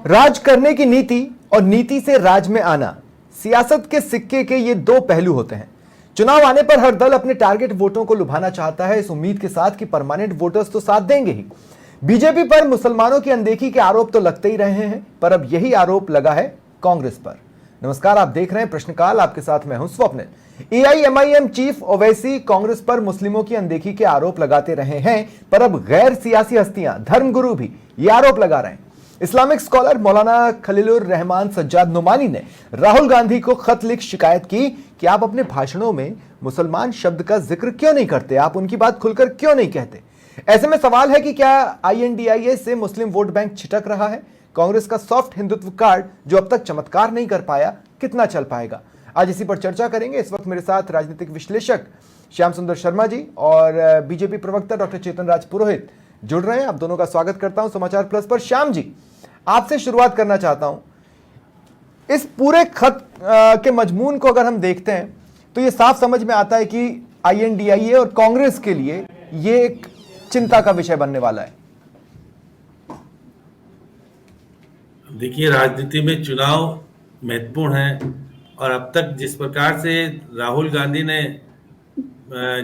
राज करने की नीति और नीति से राज में आना, सियासत के सिक्के के ये दो पहलू होते हैं। चुनाव आने पर हर दल अपने टारगेट वोटों को लुभाना चाहता है, इस उम्मीद के साथ कि परमानेंट वोटर्स तो साथ देंगे ही। बीजेपी पर मुसलमानों की अनदेखी के आरोप तो लगते ही रहे हैं, पर अब यही आरोप लगा है कांग्रेस पर। नमस्कार, आप देख रहे हैं प्रश्नकाल, आपके साथ मैं हूं स्वप्निल। एआईएमआईएम चीफ ओवैसी कांग्रेस पर मुस्लिमों की अनदेखी के आरोप लगाते रहे हैं, पर अब गैर सियासी हस्तियां, धर्मगुरु भी ये आरोप लगा रहे हैं। इस्लामिक स्कॉलर मौलाना खलीलुर रहमान सज्जाद नुमानी ने राहुल गांधी को खत लिख शिकायत की कि आप अपने भाषणों में मुसलमान शब्द का जिक्र क्यों नहीं करते, आप उनकी बात खुलकर क्यों नहीं कहते। ऐसे में सवाल है कि क्या आईएनडीआईए से मुस्लिम वोट बैंक छिटक रहा है? कांग्रेस का सॉफ्ट हिंदुत्व कार्ड जो अब तक चमत्कार नहीं कर पाया, कितना चल पाएगा? आज इसी पर चर्चा करेंगे। इस वक्त मेरे साथ राजनीतिक विश्लेषक श्याम सुंदर शर्मा जी और बीजेपी प्रवक्ता डॉक्टर चेतन राज पुरोहित जुड़ रहे हैं। आप दोनों का स्वागत करता हूं समाचार प्लस पर। श्याम जी, आपसे शुरुआत करना चाहता हूं। इस पूरे खत के मजमून को अगर हम देखते हैं तो ये साफ समझ में आता है कि आईएनडीआईए और कांग्रेस के लिए ये एक चिंता का विषय बनने वाला है। देखिए, राजनीति में चुनाव महत्वपूर्ण है और अब तक जिस प्रकार से राहुल गांधी ने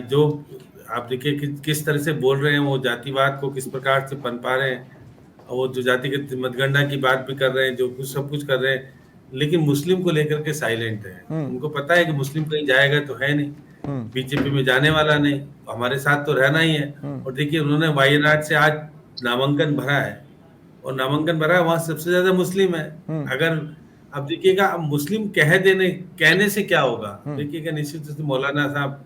जो आप देखिए किस तरह से बोल रहे हैं, वो जातिवाद को किस प्रकार से पनपा रहे हैं, और वो जो जातिगत मतगणना की बात भी कर रहे हैं, जो कुछ सब कुछ कर रहे हैं, लेकिन मुस्लिम को लेकर के साइलेंट है। उनको पता है कि मुस्लिम कहीं जाएगा तो है नहीं, बीजेपी में जाने वाला नहीं, हमारे साथ तो रहना ही है। और देखिए, उन्होंने वायनाड से आज नामांकन भरा है और नामांकन भरा है, वहां सबसे ज्यादा मुस्लिम है। अगर अब देखिएगा, अब मुस्लिम कहने से क्या होगा, देखिएगा निश्चित रूप से मौलाना साहब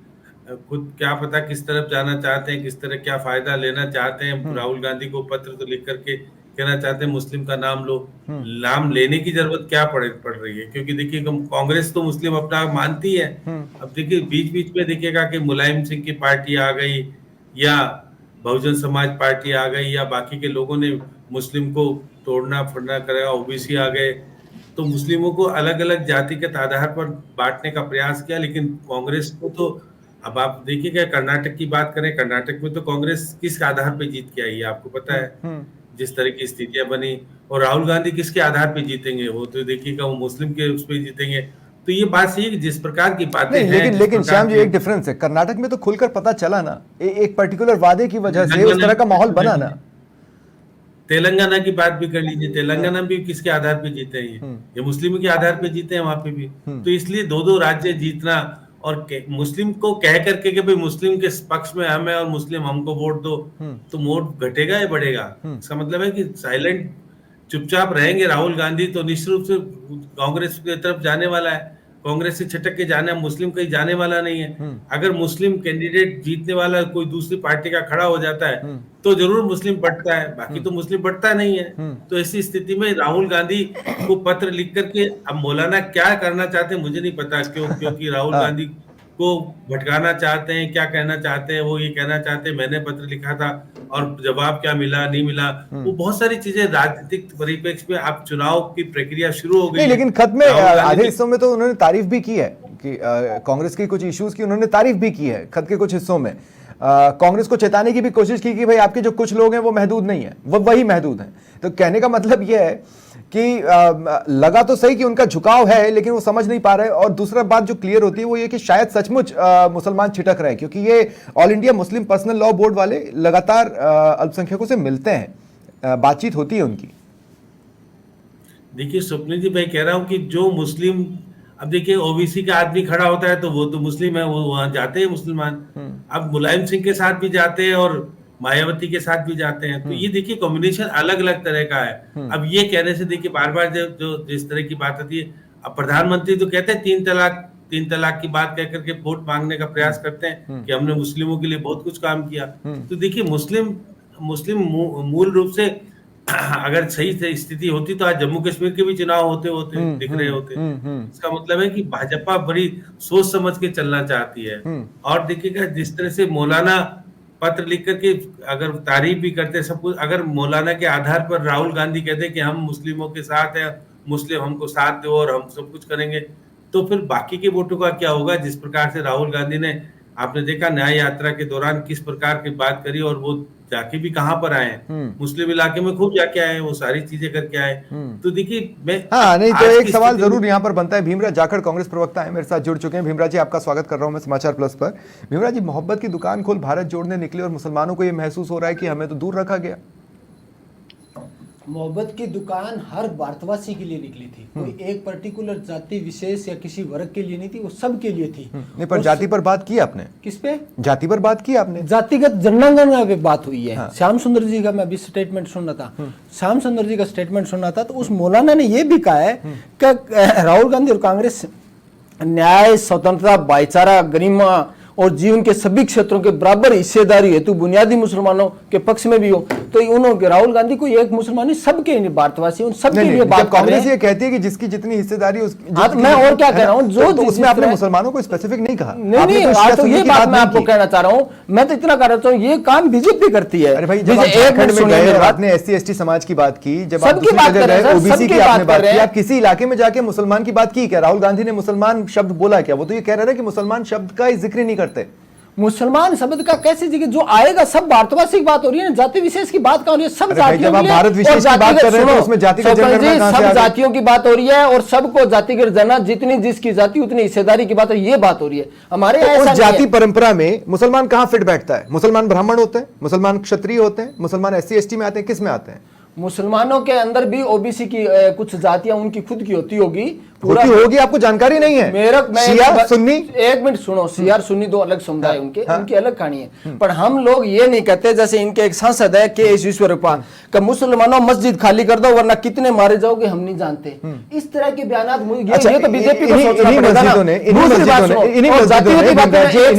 खुद क्या पता किस तरफ जाना चाहते हैं, किस तरह क्या फायदा लेना चाहते हैं। राहुल गांधी को पत्र तो लिख करके कहना चाहते हैं मुस्लिम का नाम लो। नाम लेने की जरूरत क्या पड़ रही है, क्योंकि देखिए कांग्रेस तो मुस्लिम अपना मानती है। अब देखिए बीच बीच में देखिएगा कि मुलायम सिंह की पार्टी आ गई या बहुजन समाज पार्टी आ गई या बाकी के लोगों ने मुस्लिम को तोड़ना फोड़ना करेगा, ओबीसी आ गए, तो मुस्लिमों को अलग अलग जातिगत आधार पर बांटने का प्रयास किया। लेकिन कांग्रेस को तो अब आप देखिएगा, कर्नाटक की बात करें, कर्नाटक में तो कांग्रेस किस आधार पे जीत के आई है आपको पता है, जिस तरह की स्थितियां बनी। और राहुल गांधी किसके आधार पे जीतेंगे, वो तो देखिएगा वो मुस्लिम के उस पर जीतेंगे। तो ये बात सही है कि जिस प्रकार की बातें हैं, लेकिन श्याम जी एक डिफरेंस है, कर्नाटक में तो खुलकर पता चला ना, एक पर्टिकुलर वादे की वजह से उस तरह का माहौल बना ना। तेलंगाना की बात भी कर लीजिए, तेलंगाना भी किसके आधार पे जीते हैं, ये मुस्लिमों के आधार पे जीते हैं वहां पे भी। तो इसलिए दो दो राज्य जीतना और मुस्लिम को कह करके कि भाई मुस्लिम के पक्ष में हम है और मुस्लिम हमको वोट दो, तो वोट घटेगा या बढ़ेगा? इसका मतलब है कि साइलेंट चुपचाप रहेंगे राहुल गांधी तो निश्चित रूप से कांग्रेस की तरफ जाने वाला है। कांग्रेस से छटक के जाना, मुस्लिम कहीं जाने वाला नहीं है। अगर मुस्लिम कैंडिडेट जीतने वाला कोई दूसरी पार्टी का खड़ा हो जाता है तो जरूर मुस्लिम बढ़ता है, बाकी तो मुस्लिम बढ़ता नहीं है। तो ऐसी स्थिति में राहुल गांधी को पत्र लिख करके, अब मौलाना क्या करना चाहते हैं मुझे नहीं पता, क्योंकि राहुल गांधी को भटकाना चाहते हैं, क्या कहना चाहते हैं, वो ये कहना चाहते हैं मैंने पत्र लिखा था और जवाब क्या मिला नहीं मिला, वो बहुत सारी चीजें राजनीतिक परिप्रेक्ष्य में अब चुनाव की प्रक्रिया शुरू हो गई। लेकिन खत में आधे हिस्सों में तो उन्होंने तारीफ भी की है कि कांग्रेस के कुछ इश्यूज की उन्होंने तारीफ भी की है। खत के कुछ हिस्सों में कांग्रेस को चेताने की भी कोशिश की कि भाई आपके जो कुछ लोग हैं वो महदूद नहीं है, वो वही महदूद हैं। तो कहने का मतलब यह है कि लगा तो सही कि उनका झुकाव है, लेकिन वो समझ नहीं पा रहे। और दूसरा बात जो क्लियर होती है वो ये कि शायद सचमुच मुसलमान छिटक रहे हैं, क्योंकि ये all India Muslim personal law board वाले लगातार अल्पसंख्यकों से मिलते हैं, बातचीत होती है उनकी। देखिए स्वप्निल जी, मैं कह रहा हूं कि जो मुस्लिम, अब देखिए ओबीसी का आदमी खड़ा होता है तो वो तो मुस्लिम है, वो वहां जाते हैं मुसलमान। अब मुलायम सिंह के साथ भी जाते हैं और मायावती के साथ भी जाते हैं। तो ये देखिए कॉम्बिनेशन अलग अलग तरह का है। अब ये कहने से देखिए बार बार जो जिस तरह की बात आती है, अब प्रधानमंत्री तो कहते हैं तीन तलाक की बात कह करके वोट मांगने का प्रयास करते हैं कि हमने मुस्लिमों के लिए बहुत कुछ काम किया। तो देखिए मुस्लिम मूल रूप से अगर सही स्थिति होती तो आज जम्मू कश्मीर के भी चुनाव होते दिख रहे होते। इसका मतलब है कि भाजपा बड़ी सोच समझ के चलना चाहती है। और देखिएगा जिस तरह से मौलाना पत्र लिख करके अगर तारीफ भी करते सब कुछ, अगर मौलाना के आधार पर राहुल गांधी कहते कि हम मुस्लिमों के साथ हैं, मुस्लिम हमको साथ दो और हम सब कुछ करेंगे, तो फिर बाकी के वोटों का क्या होगा? जिस प्रकार से राहुल गांधी ने, आपने देखा न्याय यात्रा के दौरान किस प्रकार की बात करी और वो जाके भी कहाँ पर आए हैं, मुस्लिम इलाके में खूब जाके आए हैं, वो सारी चीजें करके आए। तो देखिए मैं हाँ नहीं तो आज एक की सवाल स्थिति में- जरूर यहाँ पर बनता है। भीमराज जाखड़ कांग्रेस प्रवक्ता है, मेरे साथ जुड़ चुके हैं। भीमराज जी आपका स्वागत कर रहा हूं मैं समाचार प्लस पर। भीमराज जी, मोहब्बत की दुकान खोल भारत जोड़ने निकले और मुसलमानों को यह महसूस हो रहा है कि हमें तो दूर रखा गया। मोहब्बत की दुकान हर भारतवासी के लिए निकली थी, कोई एक पर्टिकुलर जाति विशेष या किसी वर्ग के लिए नहीं थी, वो सब के लिए थी। नहीं पर और जाति पर बात की आपने, किस पे? जाति पर बात की आपने। जातिगत जनगणना पे बात हुई है। श्याम सुंदर जी का मैं अभी स्टेटमेंट सुन रहा था, श्याम सुंदर जी का स्टेटमेंट सुन रहा था, तो उस मौलाना ने ये भी कहा है कि राहुल गांधी और कांग्रेस न्याय, स्वतंत्रता, भाईचारा, गरिमा और जीवन के सभी क्षेत्रों के बराबर हिस्सेदारी हेतु बुनियादी मुसलमानों के पक्ष में भी हो। तो उन्होंने राहुल गांधी को एक मुसलमानी सबके भारतवासी उन सबके लिए बात कर रहे कांग्रेस हैं। ये कहती है कि जिसकी जितनी हिस्सेदारी हाँ, तो मैं और क्या कह रहा हूँ, जो तो उसमें जिस आपने तरह- मुसलमानों को स्पेसिफिक नहीं कहा। नहीं आपने नहीं, तो आज शिया तो सुन्नी ये की बात मैं नहीं आपको की। कहना चाह रहा हूँ, मैं तो इतना कहना चाहूँ, ये काम बीजेपी करती है। अरे भाई, जब आप जैसे एक झारखंड मिनट में सुनिए गए मेरी और बात। आपने SC/ST समाज की बात की, जब आप सबकी दूसरी बात जगह कर रहे गए हैं सर, OBC सबकी की आपने बात बात कर रहे की, हैं। आप किसी इलाके में जाके मुसलमान की बात की क्या? राहुल गांधी ने मुसलमान शब्द बोला क्या? वो तो ये कह रहे हैं कि मुसलमान शब्द का ही जिक्र नहीं करते। मुसलमान शब्द का कैसे जिक्र, जो आएगा सब भारतवासी की बात हो रही है, जाति विशेष की बात कहाँ हो रही है? सब अरे भाई, जातियों जब आप के लिए भारत विशेष और की बात जातिगत- कर रहे हैं तो सुनो, उसमें जातिगत स्वपन जनगणना जी, कहाँ से सब आ गई? जातियों की बात हो रही है और सबको जातिगत जनगणना, जितनी जिसकी जाति उतनी हिस्सेदारी की बात है, ये बात हो रही है। हमारे यहाँ तो ऐसा उस नहीं है। जाति परंपरा में मुसलमान कहां फिट बैठता है? मुसलमान ब्राह्मण होते हैं, मुसलमान क्षत्रिय होते हैं, मुसलमान SC/ST में आते हैं, किस में आते हैं? मुसलमानों के अंदर भी OBC की कुछ जातियां उनकी खुद की होती होगी, पूरा होती होगी, आपको जानकारी नहीं है। मैं शिया सुन्नी, एक मिनट सुनो, शिया और सुन्नी दो अलग समुदाय उनकी अलग कहानी है। पर हम लोग ये नहीं कहते, जैसे इनके एक सांसद है KS ईश्वरप्पा का, मुसलमानों मस्जिद खाली कर दो वरना कितने मारे जाओगे हम नहीं जानते। इस तरह के बयान अच्छा, ये तो बीजेपी को इन्हीं सोचना पड़ेगा ना।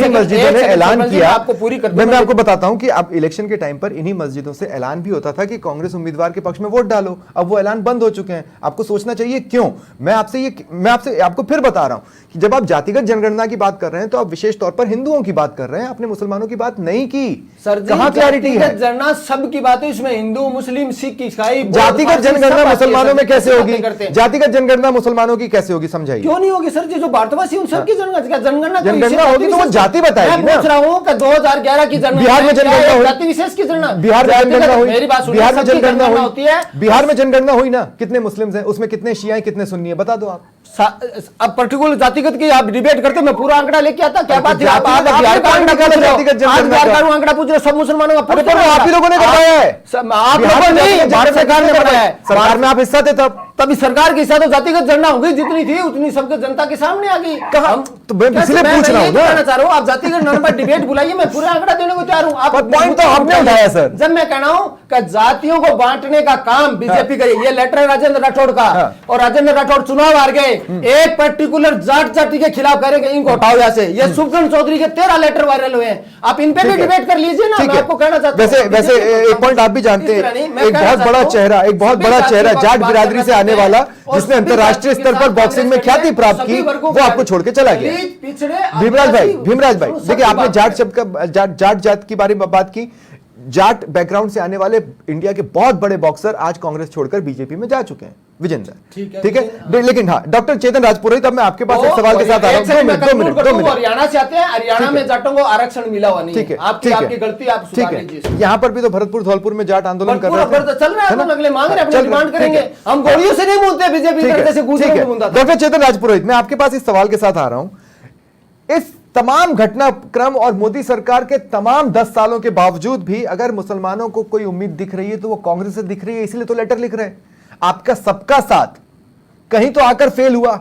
मस्जिदों ने ऐलान किया। आपको पूरी कर मैं आपको बताता हूं कि अब इलेक्शन के टाइम पर इन्हीं मस्जिदों से ऐलान भी होता था कि कांग्रेस उम्मीदवार के पक्ष में वोट डालो। अब वो ऐलान बंद हो चुके हैं। आपको सोचना चाहिए क्यों। मैं आपसे आपको फिर बता रहा हूं कि जब आप जातिगत जनगणना की बात कर रहे हैं तो आप विशेष तौर पर हिंदुओं की बात कर रहे हैं, आपने मुसलमानों की बात नहीं की। सर जी, कहां क्लैरिटी है? जातिगत जनगणना सबकी बात है, इसमें हिंदू, मुस्लिम, सिख, ईसाई, बौद्ध, जातिगत पारसी, सब जनगणना आती है। मुसलमानों में सब कैसे बातें होगी? करते हैं। जातिगत जनगणना मुसलमानों की कैसे होगी, समझाइए। क्यों नहीं होगी सर जी? जो भारतवासी उन सबकी जनगणना जनगणना होगी तो वो जाति बताएगी मैं पूछ रहा हूं कि 2011 की जनगणना बिहार में जनगणना क्या है? हुई, जाति विशेष की जनगणना, बिहार में जनगणना हुई, मेरी बात सुनिए, बिहार में सबकी जनगणना होती है। हुई, बिहार में जनगणना हुई ना, कितने मुस्लिम्स हैं उसमें, कितने शिया हैं, कितने सुन्नी हैं, बता दो आप। अब पर्टिकुलर जातिगत की आप डिबेट करते, मैं पूरा आंकड़ा लेके आता, क्या बात है? आप जातिगत- बिहार का आपने आंकड़ा कहा पूछ रहे हो, जातिगत जनगणना आज बिहार का। का आंकड़ा पूछ रहे हो, सब मुसलमानों का पूछ अरे तो रहे हो। आप ही लोगों ने करवाया है। आप बिहार लोगों में ने जातिगत भारत सरकार ने जनगणना बनाया है। सरकार में आप हिस्सा थे तब। तभी सरकार के हिस्सा तो जातिगत जनगणना होगी, जितनी थी उतनी सबके जनता के सामने आ गई। कहाँ? तो मैं कैसे? इसलिए पूछ रहा हूं ना। कहना चाह रहा हूं, आप जातिगत जनगणना पर डिबेट बुलाइए, मैं पूरा आंकड़ा देने को तैयार हूं। आप पर point तो आपने उठाया सर। जब मैं कह रहा हूं कि जातियों को बांटने का काम बीजेपी करी, ये लेटर है राजेंद्र राठौड़ का, और राजेंद्र राठौड़ चुनाव हार गए, एक पर्टिकुलर जाति के खिलाफ करेंगे, इनको हटाओ यहाँ से। ये सुखचंद चौधरी के 13 लेटर वायरल हुए हैं, आप इन पे भी डिबेट कर लीजिए ना। मैं आपको कहना चाहता हूं, वैसे एक पॉइंट आप भी जानते हैं, एक बहुत बड़ा चेहरा, एक बहुत बड़ा चेहरा जाट बिरादरी से आने वाला, जिसने अंतरराष्ट्रीय स्तर पर बॉक्सिंग में ख्याति प्राप्त की, वो आपको छोड़ के चला गया। भीमराज भाई देखिए, आपने जाट शब्द का जाट जात के बारे में बात की। जाट बैकग्राउंड से आने वाले इंडिया के बहुत बड़े बॉक्सर आज कांग्रेस छोड़कर बीजेपी में जा चुके हैं, विजेंद्र। ठीक है, लेकिन हाँ, डॉक्टर चेतन राजपुरोहित, अब मैं आपके पास एक सवाल के साथ आ रहा हूं। 2 मिनट। हरियाणा से आते हैं, हरियाणा में जाटों को आरक्षण मिला हुआ नहीं ठीक है। है, आपकी गलती, आप सुधार लीजिए। यहाँ पर भी तो भरतपुर धौलपुर में जाट आंदोलन कर रहे थे, चल रहा है ना, अगले मांग रहे, अपनी डिमांड करेंगे। हम गोलियों से नहीं बोलते, बीजेपी जैसे गुजरों को बोलता था। डॉक्टर चेतन राजपुरोहित, मैं आपके पास इस सवाल के साथ आ रहा हूं। इस तमाम घटनाक्रम और मोदी सरकार के तमाम 10 सालों के बावजूद भी अगर मुसलमानों को कोई उम्मीद दिख रही है तो वो कांग्रेस से दिख रही है, इसलिए तो लेटर लिख रहे हैं। आपका सबका साथ कहीं तो आकर फेल हुआ।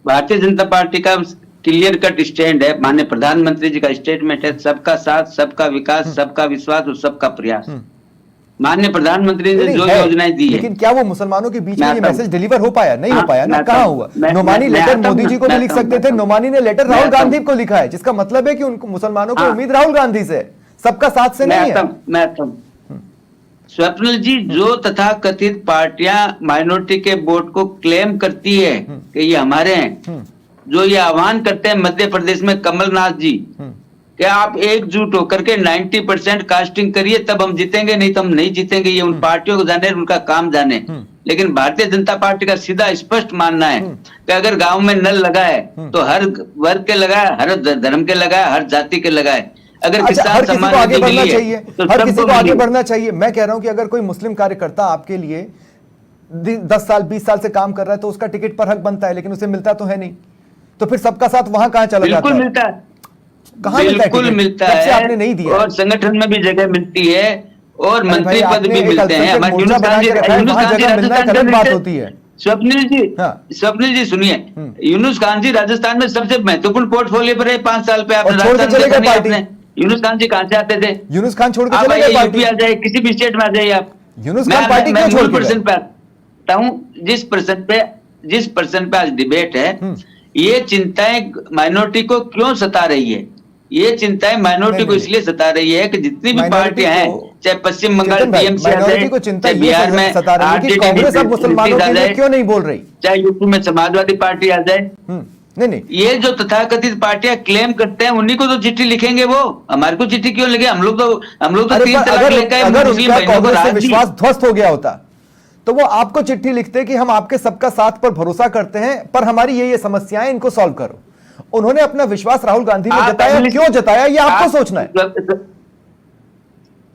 भारतीय जनता पार्टी का क्लियर कट स्टैंड है, माननीय प्रधानमंत्री जी का स्टेटमेंट है, सबका साथ, सबका विकास, सबका विश्वास और सबका प्रयास। माननीय प्रधानमंत्री ने जो योजनाएं दी है, लेकिन क्या वो मुसलमानों के बीच में ये मैं मैसेज डिलीवर हो पाया? नहीं हो पाया ना। मैं कहां हुआ? नोमानी लेटर मोदी जी को भी लिख सकते थे, नोमानी ने लेटर राहुल गांधी को लिखा है, जिसका मतलब है कि उनको मुसलमानों को उम्मीद राहुल गांधी से, सबका साथ से नहीं है। स्वप्निल जी, जो तथा कथित पार्टियां माइनॉरिटी के वोट को क्लेम करती है कि ये हमारे हैं, जो ये आह्वान करते हैं मध्य प्रदेश में कमलनाथ जी कि आप एकजुट होकर के 90% कास्टिंग करिए तब हम जीतेंगे, नहीं तो हम नहीं जीतेंगे, ये उन पार्टियों को जाने, उनका काम जाने। लेकिन भारतीय जनता पार्टी का सीधा स्पष्ट मानना है कि अगर गांव में नल लगा है तो हर वर्ग के लगा है, हर धर्म के लगा है, हर जाति के लगा है। अगर अच्छा, किसान हर किसी को सम्मान आगे निधि बढ़ना मिली है चाहिए, तो हर किसी सबको को आगे मिली। बढ़ना चाहिए। मैं कह रहा हूं कि अगर कोई मुस्लिम कार्यकर्ता आपके लिए 10 साल 20 साल से काम कर रहा है तो उसका टिकट पर हक बनता है, लेकिन उसे मिलता तो है नहीं, तो फिर सबका साथ वहां कहां चला जाता बिल्कुल है? मिलता है, कहां मिलता है बिल्कुल टिकट? मिलता जब से है, आपने नहीं दिया है। और संगठन में भी जगह मिलती है और अरे भाई, मंत्री पद आपने भी एक मिलते हैं। अल्पसंख्यक हमारे मोर्चा बना के रखा है, यूनुस वहां खान जी जगह मिलना एक राजस्थान अलग बात से, होती है। स्वप्निल जी, हाँ। स्वप्निल जी सुनिए, यूनुस खान जी राजस्थान में सबसे महत्वपूर्ण पोर्टफोलियो पर है 5 साल पे। आपने और छोड़ के राजस्थान चले देखा गए नहीं पार्टी। आपने? यूनुस खान जी कहां से आते थे? यूनुस खान छोड़ के आप चले आइए गए पार्टी। यूपी आ जाए, किसी भी स्टेट में आ जाइए आप। यूनुस खान पार्टी मैं क्यों छोड़ मूल के गए? प्रश्न पे आता हूं, जिस प्रश्न पे आज डिबेट है, ये चिंताएं माइनॉरिटी को क्यों सता रही है? ये चिंताएं माइनॉरिटी को नहीं। इसलिए सता रही है कि जितनी भी माइनॉरिटी पार्टियां हैं, को, चाहे पश्चिम बंगाल चेतन भाई, टीएमसी आ जाए, माइनॉरिटी को चिंता चाहे ये बिहार में सता रही है कि आरजेडी कांग्रेस अब मुसलमानों के लिए क्यों नहीं बोल रही। चाहे यूपी में समाजवादी पार्टी आ जाए। नहीं, ये जो तथाकथित पार्टियां क्लेम करते हैं उन्हीं को तो चिट्ठी लिखेंगे। वो हमारे को चिट्ठी क्यों लिखे? हम लोग तो अरे 3 पर तलाक लेकर अगर मुस्लिम उनका बहनों को कांग्रेस से राहत दी। विश्वास ध्वस्त हो गया होता तो वो आपको चिट्ठी लिखते कि हम आपके सबका साथ पर भरोसा करते हैं, पर हमारी ये समस्याएं, इनको सॉल्व करो। उन्होंने अपना विश्वास राहुल गांधी में जताया, क्यों जताया ये आपको सोचना है।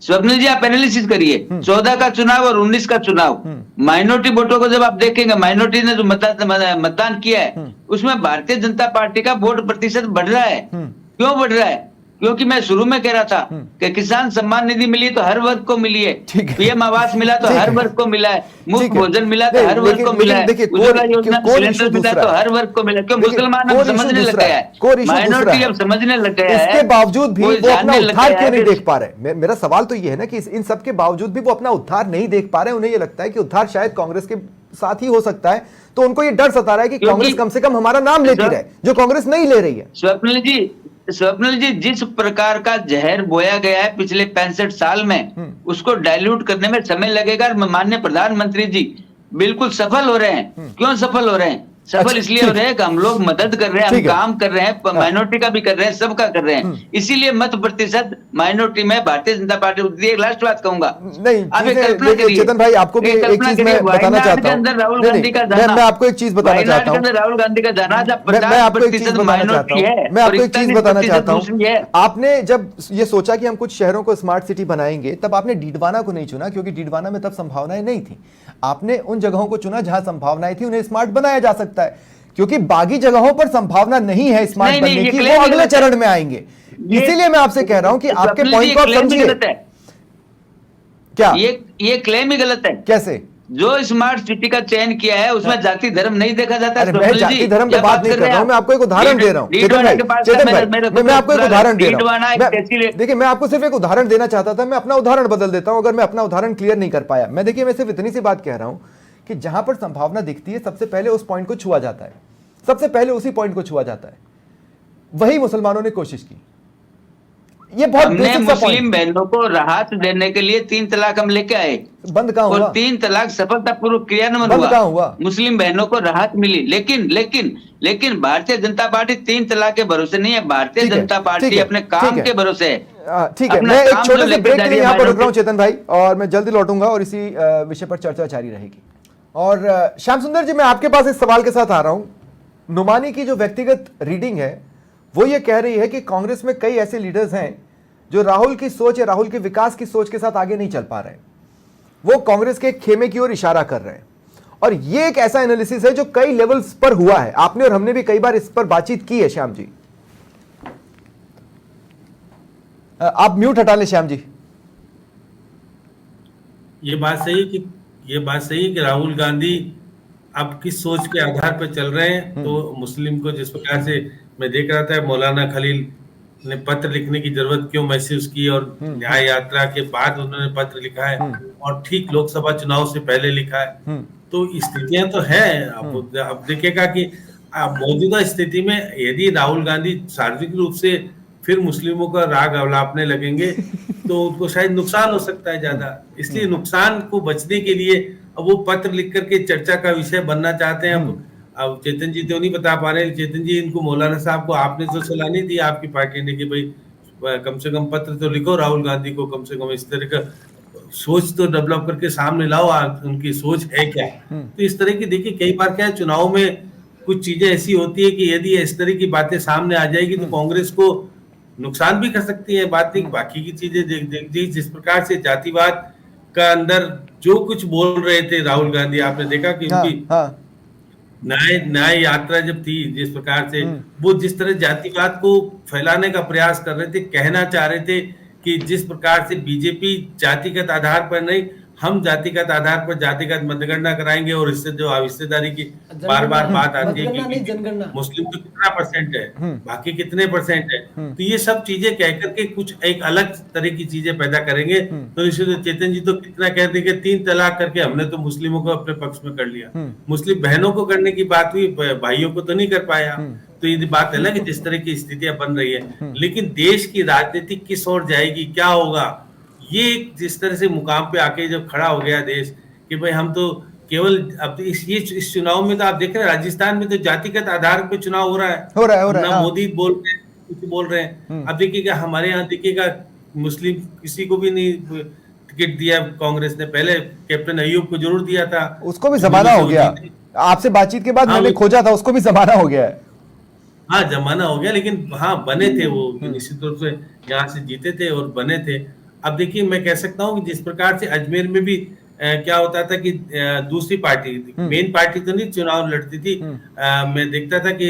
स्वप्निल जी, आप एनालिसिस करिए 14 का चुनाव और 19 का चुनाव, माइनॉरिटी वोटों को जब आप देखेंगे, माइनॉरिटी ने जो मतदान किया है उसमें भारतीय जनता पार्टी का वोट प्रतिशत बढ़ रहा है। क्यों बढ़ रहा है? क्योंकि मैं शुरू में कह रहा था कि किसान सम्मान निधि मिली तो हर वर्ग को मिली है, पीएम आवास मिला तो हर वर्ग को मिला है, मुफ्त भोजन मिला तो हर वर्ग को मिला है, उज्ज्वला योजना सिलेंडर मिला तो हर वर्ग को मिला। क्यों? मुसलमान अब समझने लग गया है, माइनॉरिटी अब समझने लग गया है। इसके बावजूद भी वो वो अपना जानने लग उद्धार गया क्यों है नहीं कि- देख पा रहे? मेरा सवाल तो ये है ना कि इन सब के बावजूद भी वो अपना उद्धार नहीं देख पा रहे। उन्हें ये लगता है कि उद्धार शायद कांग्रेस के साथ ही हो सकता है, तो उनको ये डर सता रहा है कि क्योंकि- कांग्रेस कम से कम हमारा नाम लेती रहे, जो कांग्रेस नहीं ले रही है। स्वप्निल जी, जिस प्रकार का जहर बोया गया है पिछले 65 साल में, उसको डाइल्यूट करने में समय लगेगा। माननीय प्रधानमंत्री जी बिल्कुल सफल हो रहे हैं। क्यों सफल हो रहे हैं? सफल अच्छा, इसलिए हो रहे हैं कि हम लोग मदद कर रहे हैं, हम ठीक है। काम कर रहे हैं, माइनॉरिटी का भी कर रहे हैं, सबका कर रहे हैं। इसीलिए मत प्रतिशत माइनॉरिटी में भारतीय जनता पार्टी। एक लास्ट बात कहूंगा, नहीं, आप एक चीजें- कल्पना देखिए, करिए, चेतन भाई, आपको भी एक कल्पना चीज करिए, मैं बताना वायनाड चाहता के हूं। अंदर राहुल नहीं, गांधी का मैं जाना, आपको एक चीज बताना वायनाड चाहता के हूं। अंदर राहुल गांधी का जाना, जब मैं आपको एक चीज 50% बताना चाहता माइनॉरिटी हूं। है मैं आपको और एक चीज 41% बताना चाहता दूसरी है। हूं। आपने जब ये सोचा कि हम कुछ शहरों को स्मार्ट सिटी बनाएंगे, तब आपने डीडवाना को नहीं चुना, क्योंकि डीडवाना में तब संभावनाएं नहीं थी। आपने उन जगहों को चुना जहां संभावनाएं थी, उन्हें स्मार्ट बनाया जा सकता है। क्योंकि बाकी जगहों पर संभावना नहीं है स्मार्ट नहीं, बनने ये की, claim वो अगले गलत है। चरण में आएंगे। इसीलिए मैं आपसे कह रहा हूं कि आपके स्वप्निल पॉइंट जी, को आप claim ही समझिए। गलत है। क्या? ये क्लेम ही गलत है। कैसे? जो स्मार्ट सिटी का चयन किया है उसमें जाति धर्म नहीं देखा जाता। अरे मैं स्वप्निल जाति जी, धर्म पे क्या बात नहीं कर रहा हूं, मैं आपको एक उदाहरण दे रहा हूं। चेतन भाई, मैं आपको एक उदाहरण दे रहा हूं। देखिए, मैं आपको सिर्फ एक उदाहरण देना चाहता था, मैं अपना उदाहरण बदल देता हूं अगर मैं अपना उदाहरण क्लियर नहीं कर पाया। मैं देखिए, मैं सिर्फ इतनी सी बात कह रहा हूं कि जहां पर संभावना दिखती है, सबसे पहले उस पॉइंट को छुआ जाता है, सबसे पहले उसी पॉइंट को छुआ जाता है। वही मुसलमानों ने कोशिश की। ये बहुत हमने बेसिक सा मुस्लिम पॉइंट। बहनों को राहत देने के लिए 3 तलाक हम लेके आए बंद कहां और हुआ? 3 तलाक सफलतापूर्वक क्रियान्वयन बंद कहां हुआ? मुस्लिम बहनों को राहत मिली। लेकिन भारतीय जनता पार्टी 3 तलाक के भरोसे नहीं है। भारतीय ठीक है, जनता ठीक पार्टी है, अपने ठीक काम है। के भरोसे है। ठीक है, अपना मैं एक काम छोटे जो से लेकर ब्रेक जा के रही लिए है यहां पर रुक रहा हूं माइनॉरिटी। चेतन भाई, और मैं जल्दी लौटूंगा और इसी विषय पर चर्चा जारी रहेगी। और श्याम सुंदर जी, मैं आपके पास इस सवाल के साथ आ रहा हूं। नुमानी की जो व्यक्तिगत रीडिंग है वो ये कह रही है कि कांग्रेस में कई ऐसे लीडर्स हैं जो राहुल की सोच या राहुल के विकास की सोच के साथ आगे नहीं चल पा रहे, वो कांग्रेस के खेमे की ओर इशारा कर रहे हैं। और ये एक ऐसा एनालिसिस है जो कई लेवल्स पर हुआ है। आपने और हमने भी कई बार इस पर बातचीत की है। श्याम जी, आप म्यूट हटा लें। श्याम जी, ये बात सही है कि राहुल गांधी अब किस सोच के आधार पर चल रहे हैं। तो मुस्लिम को जिस प्रकार से मैं देख रहा था, मौलाना खलील ने पत्र लिखने की जरूरत क्यों महसूस की, और न्याय यात्रा के बाद उन्होंने पत्र लिखा है और ठीक लोकसभा चुनाव से पहले लिखा है। तो स्थितियां तो है। अब देखिएगा कि मौजूदा स्थिति में यदि राहुल गांधी सार्वजनिक रूप से फिर मुस्लिमों का राग अवलापने लगेंगे तो उनको शायद नुकसान हो सकता है ज्यादा। इसलिए नुकसान को बचने के लिए अब वो पत्र लिख करके चर्चा का विषय बनना चाहते हैं। अब चेतन जी तो नहीं बता पा रहे। चेतन जी, इनको मौलाना साहब को आपने तो सलाह नहीं दी आपकी पार्टी ने कि भाई कम से कम पत्र तो लिखो, राहुल गांधी को कम से कम इस तरह का सोच तो डेवलप करके सामने लाओ, उनकी सोच है क्या। तो इस तरह की देखिए, कई बार क्या है, चुनाव में कुछ चीजें ऐसी होती है कि यदि इस तरह की बातें सामने आ जाएगी तो कांग्रेस को नुकसान भी कर सकती है। बात नहीं, बाकी की चीजें देख जिस प्रकार से जातिवाद का अंदर जो कुछ बोल रहे थे राहुल गांधी, आपने देखा कि हाँ, उनकी हाँ, न्याय यात्रा जब थी, जिस प्रकार से वो जिस तरह जातिवाद को फैलाने का प्रयास कर रहे थे, कहना चाह रहे थे कि जिस प्रकार से बीजेपी जातिगत आधार पर नहीं, हम जातिगत आधार पर जातिगत मतगणना कराएंगे, और इससे जो हिस्सेदारी की बार बार बात आती है कि मुस्लिम तो कितना परसेंट है, बाकी कितने परसेंट है, तो ये सब चीजें कह करके कुछ एक अलग तरह की चीजें पैदा करेंगे। तो निश्चित चेतन जी तो कितना कह देंगे, 3 तलाक करके हमने तो मुस्लिमों को अपने पक्ष में कर लिया, मुस्लिम बहनों को करने की बात हुई, भाइयों को तो नहीं कर पाया। तो ये बात है ना कि जिस तरह की स्थितियां बन रही है, लेकिन देश की राजनीति किस ओर जाएगी, क्या होगा, ये जिस तरह से मुकाम पे आके जब खड़ा हो गया देश कि भाई हम तो केवल अब इस चुनाव में तो आप देख रहे हैं, राजस्थान में तो जातिगत आधार पे चुनाव हो रहा है ना, हाँ। मोदी बोल रहे हैं, कुछ बोल रहे हैं। अब देखिएगा हमारे यहाँ देखिएगा, मुस्लिम किसी को भी नहीं टिकट दिया कांग्रेस ने, पहले कैप्टन अय्यूब को जरूर दिया था, उसको भी जमाना हो गया। आपसे बातचीत के बाद मैंने खोजा था, उसको भी जमाना हो गया है। हाँ, जमाना हो गया, लेकिन हाँ बने थे वो, निश्चित रूप से यहाँ से जीते थे और बने थे। अब देखिए मैं कह सकता हूँ कि जिस प्रकार से अजमेर में भी क्या होता था कि दूसरी पार्टी, मेन पार्टी तो नहीं चुनाव लड़ती थी, मैं देखता था कि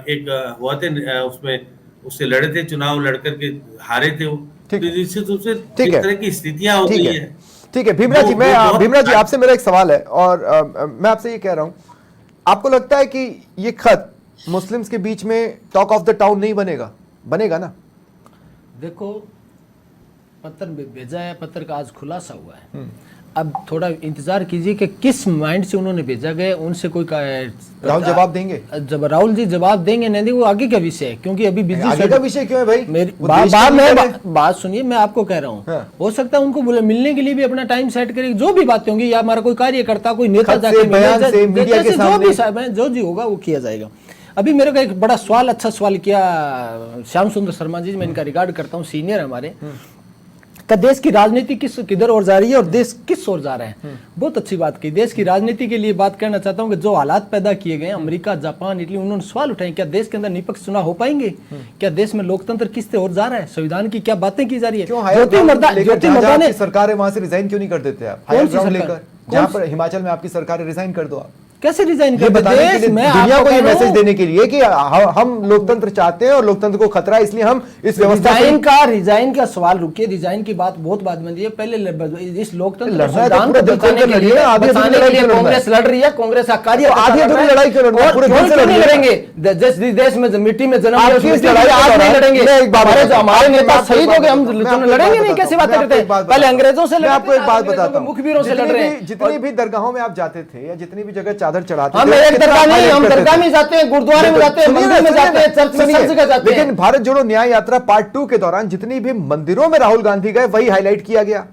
एक हुआ थे उसमें, उससे लड़े थे, चुनाव लड़कर के हारे थे वो। तो निश्चित रूप से इस तरह की स्थितियां हो गई है। ठीक है भीमराज जी, भीमराज जी आपसे मेरा एक सवाल है, और मैं आपसे ये कह रहा हूँ, आपको लगता है कि ये खत मुस्लिम्स के बीच में टॉक ऑफ द टाउन नहीं बनेगा? बनेगा ना? देखो, पत्र भेजा है, पत्र का आज खुलासा हुआ है, अब थोड़ा इंतजार कीजिए कि किस माइंड से उन्होंने भेजा गया, उनसे कोई राहुल जवाब देंगे, जब राहुल जी जवाब देंगे नहीं देंगे वो आगे का विषय है, क्योंकि अभी बिजली आगे का विषय क्यों है भाई? मेरी बात सुनिए, मैं आपको कह रहा हूँ, हाँ। हो सकता है उनको बोले मिलने के लिए भी अपना टाइम सेट करें, जो भी बातें होंगी, या हमारा कोई कार्यकर्ता, कोई नेता जाके जो जी होगा वो किया जाएगा। अभी मेरे को एक बड़ा सवाल, अच्छा सवाल किया श्याम सुंदर शर्मा जी, मैं इनका रिगार्ड करता हूँ, सीनियर हमारे, का देश की राजनीति किधर और जा रही है और देश किस ओर जा रहा है। बहुत अच्छी बात की। देश की राजनीति के लिए बात करना चाहता हूं कि जो हालात पैदा किए गए अमेरिका, जापान, इटली, उन्होंने सवाल उठाए, क्या देश के अंदर निष्पक्ष चुनाव हो पाएंगे? क्या देश में लोकतंत्र किस ओर जा रहा है? संविधान की क्या बातें की जा रही है? ज्योति मर्दा ने सरकार है, वहां से रिजाइन क्यों नहीं कर देते आप? कौन सी सरकार? जहां पर हिमाचल में आपकी सरकार है, रिजाइन कर दो आप। कैसे रिजाइन कर बताने के लिए, दुनिया को ये मैसेज देने के लिए कि हम लोकतंत्र चाहते हैं और लोकतंत्र को खतरा है, इसलिए हम इस व्यवस्था रिजाइन का सवाल रुकिए, रिजाइन की बात बहुत बाद में दी है, पहले इस लोकतंत्र संविधान को बचाने के लिए कांग्रेस लड़ रही है, कांग्रेस का कार्य आधी अधूरी लड़ाई क्यों लड़ेंगे? देश में मिट्टी में जन्म आप नहीं लड़ेंगे, हमारे नेता शहीद हो गए, हम लड़ेंगे नहीं? कैसी बातें करते हैं? पहले अंग्रेजों से, आपको एक बात बताता हूँ, मुखबिरों से लड़ रहे हैं। जितनी भी दरगाहों में आप जाते थे या जितनी भी जगह चादर चढ़ाते थे, हम एक दरगाह नहीं, हम दरगाह में जाते हैं, गुरुद्वारे में जाते हैं, मंदिर में जाते हैं, चर्च में, सब जगह जाते हैं। लेकिन भारत जोड़ो न्याय यात्रा पार्ट 2 के दौरान जितनी भी मंदिरों में राहुल गांधी गए वही हाईलाइट किया गया।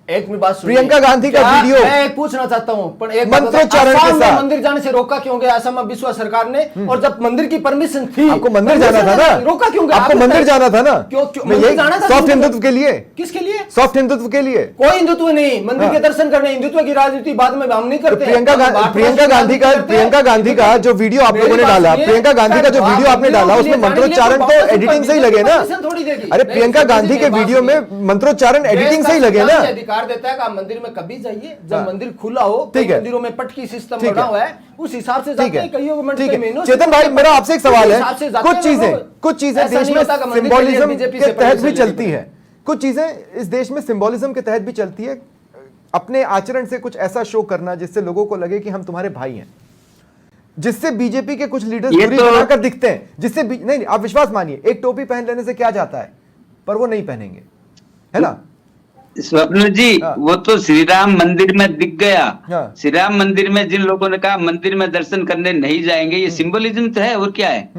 एक में बात प्रियंका गांधी का वीडियो मैं पूछना चाहता हूं, पर एक मंत्रोच्चारण के साथ मंदिर जाने से रोका क्यों गया असम में विश्वा सरकार ने? और जब मंदिर की परमिशन थी, आपको मंदिर जाना था ना, रोका क्यों गया? आपको मंदिर जाना था ना, क्यों मंदिर जाना था? सॉफ्ट हिंदुत्व के लिए। किसके लिए? सॉफ्ट हिंदुत्व के लिए। कोई हिंदुत्व नहीं, मंदिर के दर्शन करने, हिंदुत्व की राजनीति बाद में हम नहीं करते। प्रियंका गांधी का जो वीडियो आप लोगों ने डाला, प्रियंका गांधी का जो वीडियो आपने डाला, उसमें मंत्रोच्चारण तो एडिटिंग से ही लगे ना। अरे प्रियंका गांधी के वीडियो में मंत्रोच्चारण एडिटिंग से ही लगे ना। अधिकार देता है मंदिर में कभी जाइए जब मंदिर खुला हो, मंदिरों में पटकी सिस्टम बना हुआ है, उस हिसाब से जाते हैं। कईयों मिनट। चेतन भाई मेरा आपसे एक सवाल है, कुछ चीजें देश में सिंबोलिज्म के तहत भी चलती है, कुछ चीजें इस देश में सिंबोलिज्म के तहत भी चलती है। अपने आचरण से कुछ ऐसा शो करना जिससे लोगों को लगे कि हम तुम्हारे भाई हैं, जिससे बीजेपी के कुछ लीडर्स दूरी बनाकर दिखते हैं, जिससे नहीं आप विश्वास मानिए, एक टोपी पहन लेने से क्या जाता है, पर वो नहीं पहनेंगे, है ना स्वप्न जी? वो तो श्री राम मंदिर में दिख गया। श्री राम मंदिर में जिन लोगों ने कहा मंदिर में दर्शन करने नहीं जाएंगे, ये सिंबोलिज्म तो है और क्या है?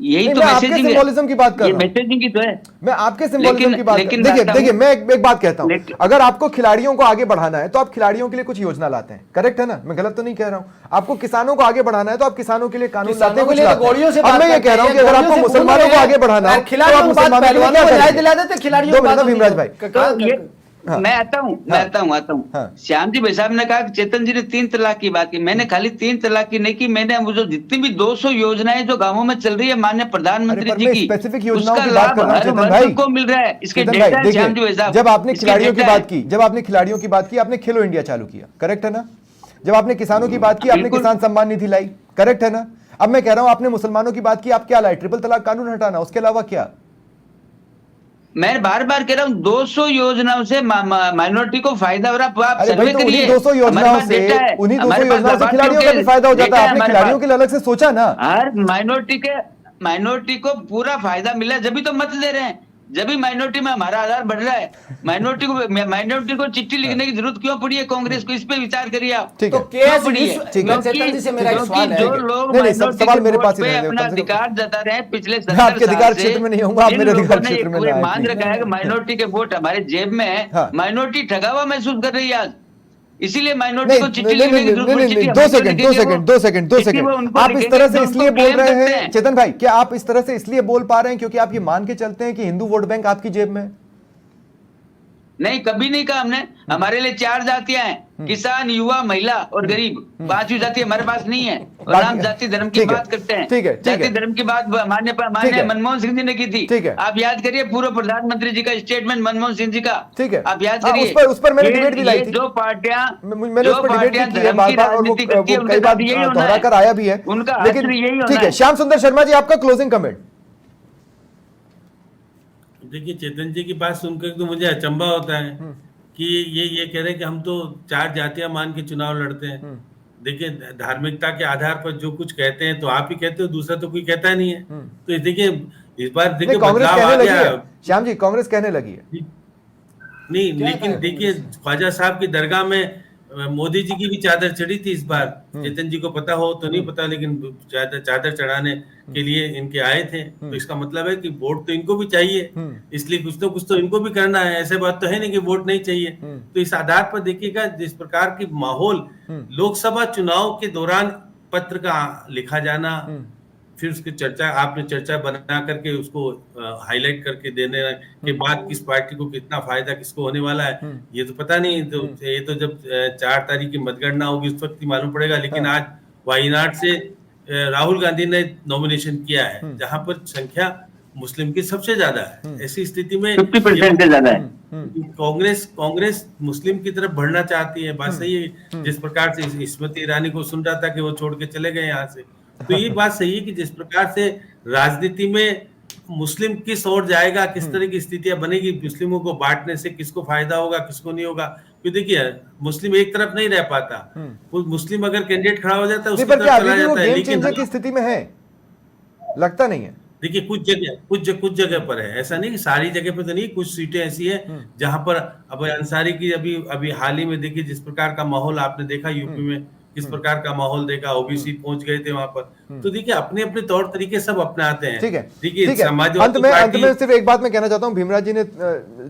यही तो मैसेजिंग है। सिंबोलिज्म की बात कर रहा हूं, मैसेजिंग ही तो है। मैं आपके सिंबोलिज्म की बात देखिए मैं एक बात कहता हूं, अगर आपको खिलाड़ियों को आगे बढ़ाना है तो आप खिलाड़ियों के लिए कुछ योजना लाते हैं, करेक्ट है ना? मैं गलत तो नहीं कह रहा हूं। आपको किसानों को आगे बढ़ाना है तो आप किसानों के लिए कानून लाते हैं, कुछ लाते हैं। अब मैं ये कह रहा हूं कि अगर आपको मुसलमानों को आगे बढ़ाना है तो आप मुसलमानों को न्याय दिला देते खिलाड़ियों को। भीमराज भाई हाँ। मैं आता हूँ। हाँ। श्याम जी भाई साहब ने कहा कि चेतन जी ने 3 तलाक की बात की, मैंने खाली 3 तलाक की नहीं की, मैंने वो जो जितनी भी 200 योजनाएं जो गांवों में चल रही है माननीय प्रधानमंत्री अरे पर जी मैं की, स्पेसिफिक योजनाओं उसका की बात लाभ कर रहा हूं हर चेतन भाई। वर्ग को मिल रहा है। इसके चेतन भाई डेटा है श्याम जी भाई देखिए, साहब, जब आपने इसके खिलाड़ियों की डेटा बात है। की, जब आपने खिलाड़ियों की बात की, आपने खेलो इंडिया चालू किया, करेक्ट है ना? जब आपने किसानों की बात की, आपने बिल्कुल। किसान सम्मान निधि लाई, करेक्ट है ना? अब मैं कह रहा हूं आपने मुसलमानों की बात की, आप क्या लाए? ट्रिपल तलाक कानून हटाना, उसके अलावा क्या? मैं बार बार कह रहा हूँ 200 योजनाओं से माइनॉरिटी को फायदा हो रहा है। आप अरे भाई सर्वे तो उन्हीं करिए, 200 हमारे योजनाओं पास से, डेटा है, उन्हीं 200 हमारे पास योजनाओं से लाभार्थियों खिलाड़ियों के का भी फायदा हो जाता डेटा है। है आपने हमारे खिलाड़ियों पास। के लिए अलग से सोचा ना? हर माइनॉरिटी को पूरा फायदा मिला, जब तो मत दे रहे हैं, जब भी माइनॉरिटी में हमारा आधार बढ़ रहा है। माइनॉरिटी को चिट्ठी लिखने की जरूरत क्यों पड़ी है कांग्रेस को? इस पे विचार करिए आप। ठीक तो है। केस क्यों पड़ी है? विश्व ठीक है। चेतन जी से मेरा एक क्योंकि सवाल है। जो ठीक है। लोग नहीं, माइनॉरिटी सवाल के मेरे वोट पास ही पे रहने दो, अपना कम से कम। अधिकार जता रहे हैं पिछले मैं 70 आपके साल अधिकार से, क्षेत्र में नहीं होऊंगा, आप जिन मेरे अधिकार लोगों ने क्षेत्र में ये ना आए, मान प्लीज। रखा है कि माइनॉरिटी के वोट हमारे जेब में है, हाँ। माइनॉरिटी ठगा हुआ महसूस कर रही है आज, इसीलिए माइनॉरिटी नहीं को चिट्ठी नहीं लिखने की जरूरत पड़ी। चिट्ठी नहीं, हमको लिखेंगे वो, दो चिट्ठी वो सेकंड उनको आप इस लिखेंगे तरह से जो इसलिए उनको बोल claim रहे करते हैं चेतन भाई, क्या आप इस तरह से इसलिए बोल पा रहे हैं क्योंकि आप ये मान के चलते हैं कि हिंदू वोट बैंक आपकी जेब में है? नहीं, कभी नहीं कहा हमने। हमारे लिए 4 जातियां हैं, किसान, युवा, महिला और गरीब। 5वीं जाति हमारे पास नहीं है। और बाकी- हम जाति धर्म की ठीक है, बात करते हैं। ठीक है, ठीक जाति है। धर्म की बात ठीक माननीय है। मनमोहन सिंह जी ने की थी। ठीक है। आप याद करिए पूर्व प्रधानमंत्री जी का स्टेटमेंट, मनमोहन सिंह जी का। ठीक है। आप याद हाँ, करिए। उस पर मैंने ये- डिबेट भी लाई ये थी। जो पार्टियां मैंने उस पर डिबेट भी की है धर्म बार की बार, और वो राजनीति करती है, कई उनके बार साथ यही होना दोहरा है। कर आया भी है। उनका लेकिन हश्र यही होना ठीक है, है। श्याम सुंदर शर्मा जी, आपका क्लोजिंग कमेंट। देखिए, चेतन जी की बात सुनकर तो मुझे अचंभा होता है कि ये कह रहे हैं कि हम तो 4 जातियां मान के चुनाव लड़ते हैं। देखिए, धार्मिकता के आधार पर जो कुछ कहते हैं तो आप ही कहते हो, दूसरा तो कोई कहता नहीं है। तो देखिए, इस बार देखिए कांग्रेस बदलाव कहने आ लगी गया। है श्याम जी, कांग्रेस कहने लगी है। नहीं, लेकिन देखिए, ख्वाजा साहब की दरगाह में मोदी जी की भी चादर चढ़ी थी इस बार। चेतन जी को पता हो तो नहीं पता, लेकिन चादर चढ़ाने के लिए इनके आए थे। तो इसका मतलब है कि वोट तो इनको भी चाहिए, इसलिए कुछ तो इनको भी करना है। ऐसे बात तो है नहीं कि वोट नहीं चाहिए। तो इस आधार पर देखिएगा, जिस प्रकार की माहौल लोकसभा चुनाव के दौरान पत्र का लिखा जाना, फिर उसकी चर्चा, आपने चर्चा बना करके उसको हाईलाइट करके देने के बाद किस पार्टी को कितना फायदा किसको होने वाला है ये तो पता नहीं। तो ये तो जब 4 तारीख की मतगणना होगी उस वक्त ही मालूम पड़ेगा। लेकिन आज वायनाड से राहुल गांधी ने नॉमिनेशन किया है, जहां पर संख्या मुस्लिम की सबसे ज्यादा है। ऐसी स्थिति में 50% से ज्यादा है। कांग्रेस मुस्लिम की तरफ बढ़ना चाहती है, बात सही है। जिस प्रकार से स्मृति ईरानी को सुन रहा था कि वो छोड़ के चले गए यहाँ से, तो ये बात सही है कि जिस प्रकार से राजनीति में मुस्लिम किस ओर जाएगा, किस तरह की स्थितियां बनेगी, मुस्लिमों को बांटने से किसको फायदा होगा किसको नहीं होगा। क्योंकि देखिए, मुस्लिम एक तरफ नहीं रह पाता। वो मुस्लिम अगर कैंडिडेट खड़ा हो जाता है उसकी तरफ चला जाता है। गेम चेंजर की स्थिति में है, लगता नहीं है। देखिए, कुछ जगह पर है, ऐसा नहीं कि सारी जगह पर तो नहीं। कुछ सीटें ऐसी है जहां पर अब अंसारी की अभी हाल ही में देखिए जिस प्रकार का माहौल आपने देखा यूपी में, किस प्रकार का माहौल देखा, ओबीसी पहुंच गए थे वहां पर। तो देखिए, अपने अपने तौर तरीके सब अपनाते हैं। ठीक है, देखिए, ठीक है। अंत में सिर्फ एक बात मैं कहना चाहता हूं। भीमराज जी ने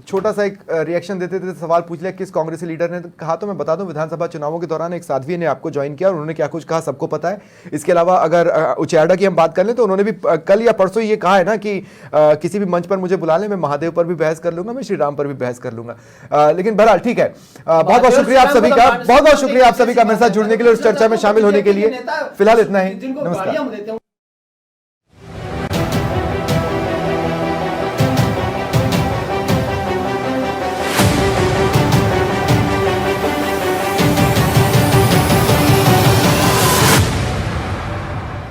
छोटा सा एक रिएक्शन देते थे, सवाल पूछ लिया किस कांग्रेसी लीडर ने कहा, तो मैं बता दूं, विधानसभा चुनावों के दौरान एक साध्वी ने आपको ज्वाइन किया और उन्होंने क्या कुछ कहा सबको पता है। इसके अलावा अगर उचैरडा की हम बात कर लें तो उन्होंने भी कल या परसों ये कहा है ना कि किसी भी मंच पर मुझे बुला लें, मैं महादेव पर भी बहस कर लूंगा, मैं श्री राम पर भी बहस कर लूंगा। लेकिन बहरहाल ठीक है, बहुत बहुत शुक्रिया आप सभी का, बहुत बहुत शुक्रिया आप सभी का मेरे साथ जुड़ने के लिए और इस चर्चा में शामिल होने के लिए। फिलहाल इतना ही, नमस्कार।